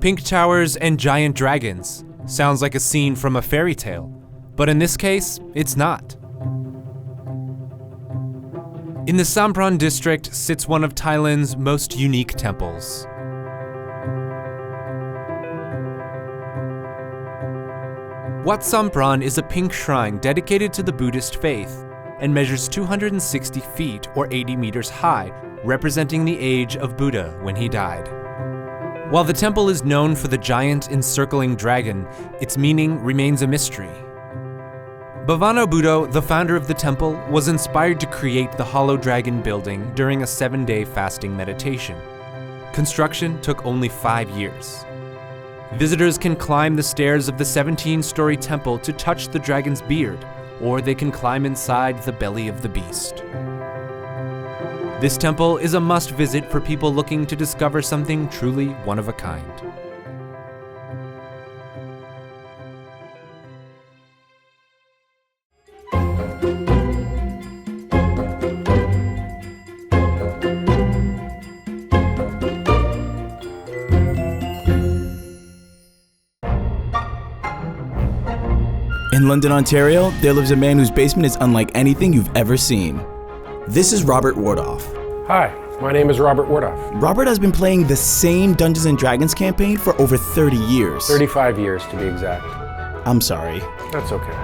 Pink towers and giant dragons. Sounds like a scene from a fairy tale, but in this case, it's not. In the Sampran district sits one of Thailand's most unique temples. Wat Sampran is a pink shrine dedicated to the Buddhist faith and measures 260 feet or 80 meters high, representing the age of Buddha when he died. While the temple is known for the giant encircling dragon, its meaning remains a mystery. Bhavana Buddha, the founder of the temple, was inspired to create the hollow dragon building during a 7-day fasting meditation. Construction took only 5 years. Visitors can climb the stairs of the 17-story temple to touch the dragon's beard, or they can climb inside the belly of the beast. This temple is a must-visit for people looking to discover something truly one of a kind. In London, Ontario, there lives a man whose basement is unlike anything you've ever seen. This is Robert Wardoff. Hi, my name is Robert Wardoff. Robert has been playing the same Dungeons & Dragons campaign for over 30 years. 35 years to be exact. I'm sorry. That's okay.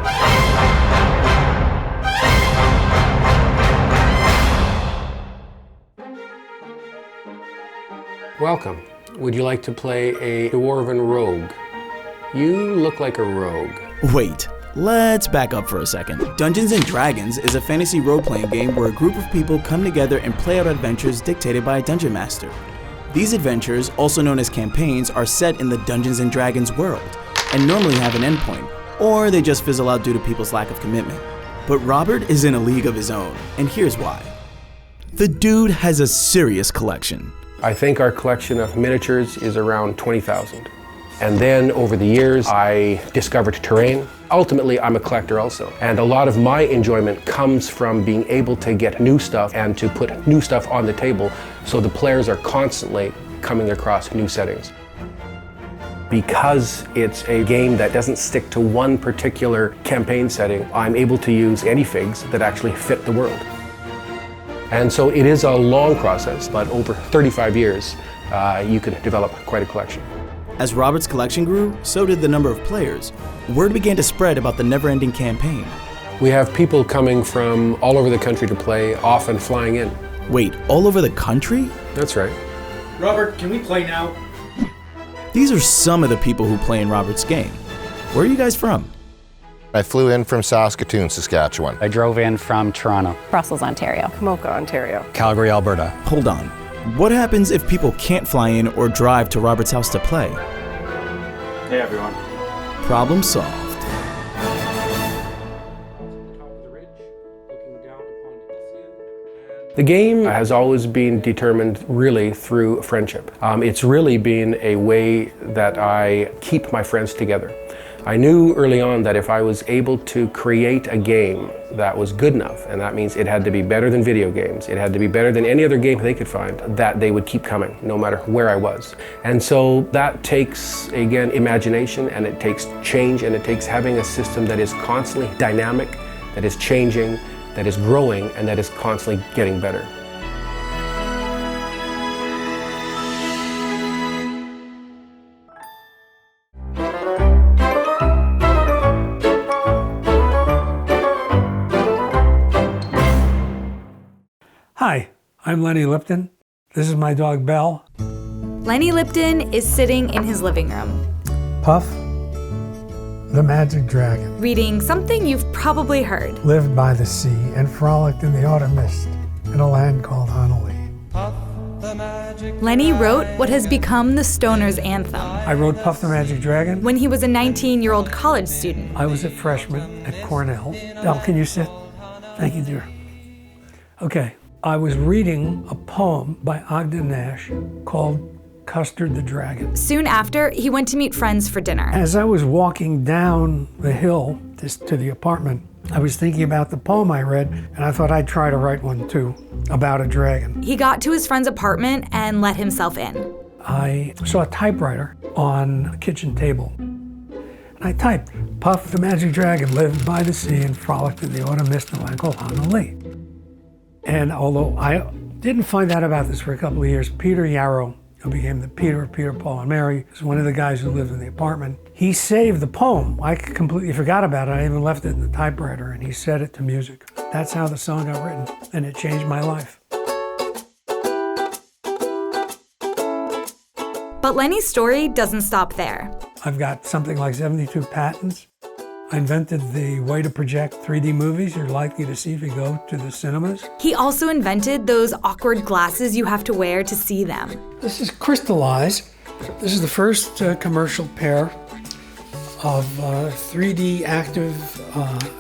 Welcome. Would you like to play a dwarven rogue? You look like a rogue. Wait, let's back up for a second. Dungeons & Dragons is a fantasy role-playing game where a group of people come together and play out adventures dictated by a dungeon master. These adventures, also known as campaigns, are set in the Dungeons & Dragons world, and normally have an endpoint, or they just fizzle out due to people's lack of commitment. But Robert is in a league of his own, and here's why. The dude has a serious collection. I think our collection of miniatures is around 20,000. And then over the years, I discovered terrain. Ultimately, I'm a collector also. And a lot of my enjoyment comes from being able to get new stuff and to put new stuff on the table so the players are constantly coming across new settings. Because it's a game that doesn't stick to one particular campaign setting, I'm able to use any figs that actually fit the world. And so it is a long process, but over 35 years, you can develop quite a collection. As Robert's collection grew, so did the number of players. Word began to spread about the never-ending campaign. We have people coming from all over the country to play, often flying in. Wait, all over the country? That's right. Robert, can we play now? These are some of the people who play in Robert's game. Where are you guys from? I flew in from Saskatoon, Saskatchewan. I drove in from Toronto. Brussels, Ontario. Kamoka, Ontario. Calgary, Alberta. Hold on. What happens if people can't fly in or drive to Robert's house to play? Hey, everyone. Problem solved. The game has always been determined really through friendship. It's really been a way that I keep my friends together. I knew early on that if I was able to create a game that was good enough, and that means it had to be better than video games, it had to be better than any other game they could find, that they would keep coming, no matter where I was. And so that takes, again, imagination, and it takes change, and it takes having a system that is constantly dynamic, that is changing, that is growing, and that is constantly getting better. Hi, I'm Lenny Lipton. This is my dog, Belle. Lenny Lipton is sitting in his living room, Puff, the magic dragon, reading something you've probably heard. lived by the sea and frolicked in the autumn mist in a land called Honolulu. Lenny wrote what has become the Stoner's anthem. I wrote Puff the Magic Dragon. When he was a 19-year-old college student. I was a freshman at Cornell. Belle, can you sit? Thank you, dear. Okay, I was reading a poem by Ogden Nash called Custard the Dragon. Soon after, he went to meet friends for dinner. As I was walking down the hill to the apartment, I was thinking about the poem I read, and I thought I'd try to write one too, about a dragon. He got to his friend's apartment and let himself in. I saw a typewriter on a kitchen table. And I typed, Puff the magic dragon lived by the sea and frolicked in the autumn mist in a land called Honolulu. And although I didn't find out about this for a couple of years, Peter Yarrow, who became the Peter of Peter, Paul, and Mary, was one of the guys who lived in the apartment. He saved the poem. I completely forgot about it. I even left it in the typewriter, and he set it to music. That's how the song got written, and it changed my life. But Lenny's story doesn't stop there. I've got something like 72 patents. I invented the way to project 3D movies you're likely to see if you go to the cinemas. He also invented those awkward glasses you have to wear to see them. This is Crystallize. This is the first commercial pair of 3D active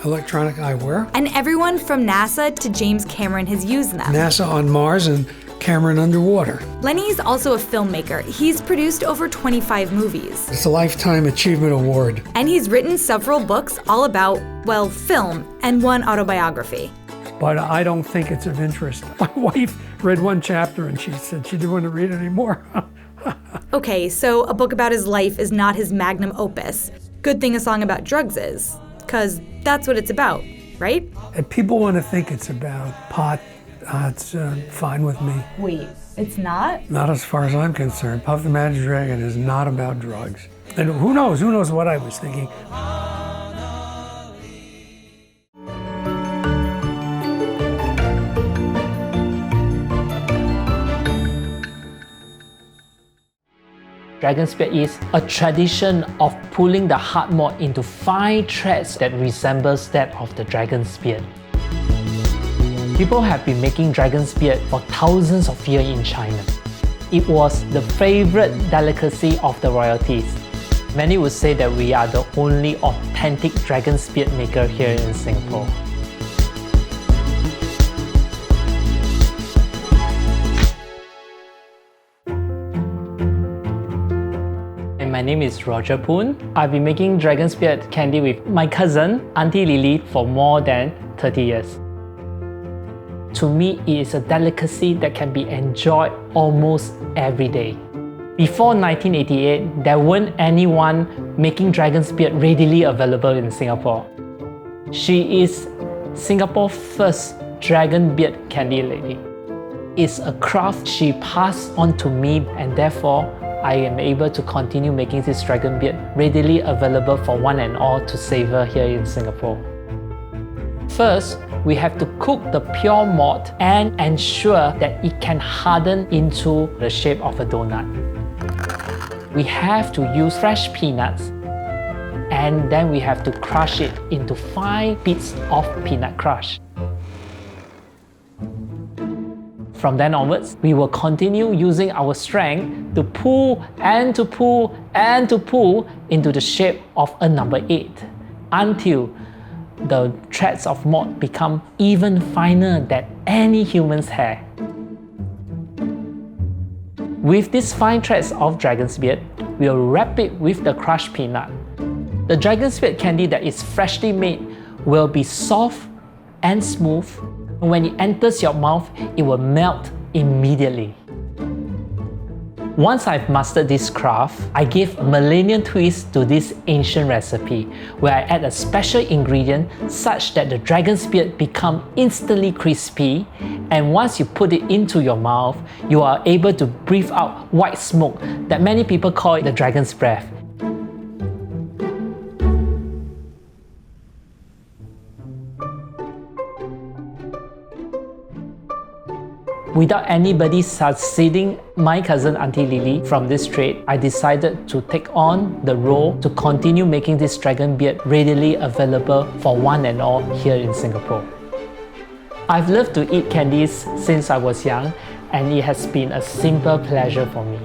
electronic eyewear. And everyone from NASA to James Cameron has used them. NASA on Mars and Cameron underwater. Lenny's also a filmmaker. He's produced over 25 movies. It's a Lifetime Achievement Award. And he's written several books all about, well, film, and one autobiography. But I don't think it's of interest. My wife read one chapter and she said she didn't want to read it anymore. Okay, so a book about his life is not his magnum opus. Good thing a song about drugs is, 'cause that's what it's about, right? If people want to think it's about pot, it's fine with me. Wait, it's not? Not as far as I'm concerned. Puff the Magic Dragon is not about drugs. And who knows what I was thinking. Dragon Spear is a tradition of pulling the hard mode into fine threads that resembles that of the dragon spear. People have been making dragon spear for thousands of years in China. It was the favorite delicacy of the royalties. Many would say that we are the only authentic dragon spear maker here in Singapore. My name is Roger Poon. I've been making dragon spear candy with my cousin, Auntie Lily, for more than 30 years. To me, it is a delicacy that can be enjoyed almost every day. Before 1988, there weren't anyone making dragon spear readily available in Singapore. She is Singapore's first dragon beard candy lady. It's a craft she passed on to me, and therefore I am able to continue making this dragon beard readily available for one and all to savor here in Singapore. First, we have to cook the pure malt and ensure that it can harden into the shape of a donut. We have to use fresh peanuts, and then we have to crush it into fine bits of peanut crush. From then onwards, we will continue using our strength to pull and to pull and to pull into the shape of a number 8 until the threads of malt become even finer than any human's hair. With these fine threads of dragon's beard, we'll wrap it with the crushed peanut. The dragon's beard candy that is freshly made will be soft and smooth. When it enters your mouth, it will melt immediately. Once I've mastered this craft, I give a millennium twist to this ancient recipe, where I add a special ingredient such that the dragon's beard becomes instantly crispy, and once you put it into your mouth, you are able to breathe out white smoke that many people call it the dragon's breath. Without anybody succeeding my cousin Auntie Lily from this trade, I decided to take on the role to continue making this dragon beard readily available for one and all here in Singapore. I've loved to eat candies since I was young, and it has been a simple pleasure for me.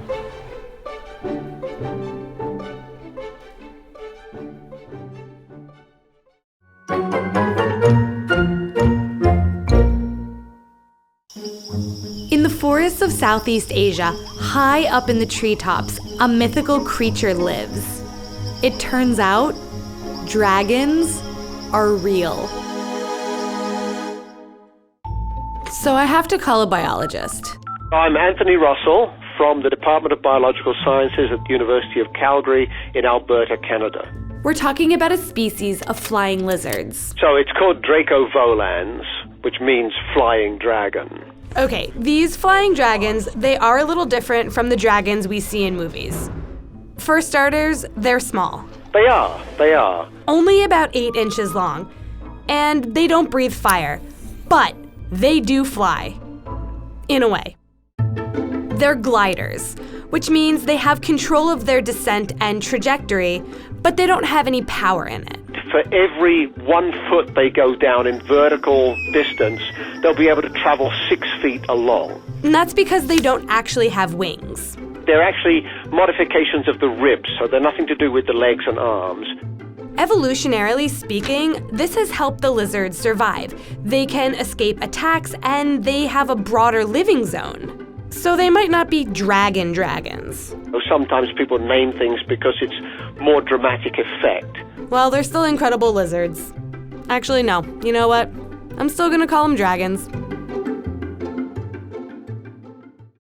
In the forests of Southeast Asia, high up in the treetops, a mythical creature lives. It turns out, dragons are real. So I have to call a biologist. I'm Anthony Russell from the Department of Biological Sciences at the University of Calgary in Alberta, Canada. We're talking about a species of flying lizards. So it's called Dracovolans, which means flying dragon. Okay, these flying dragons, they are a little different from the dragons we see in movies. For starters, they're small. They are. Only about 8 inches long. And they don't breathe fire. But they do fly. In a way. They're gliders, which means they have control of their descent and trajectory, but they don't have any power in it. For every 1 foot they go down in vertical distance, they'll be able to travel 6 feet along. And that's because they don't actually have wings. They're actually modifications of the ribs, so they're nothing to do with the legs and arms. Evolutionarily speaking, this has helped the lizards survive. They can escape attacks and they have a broader living zone. So they might not be dragons. Sometimes people name things because it's more dramatic effect. Well, they're still incredible lizards. Actually, no. You know what? I'm still gonna call them dragons.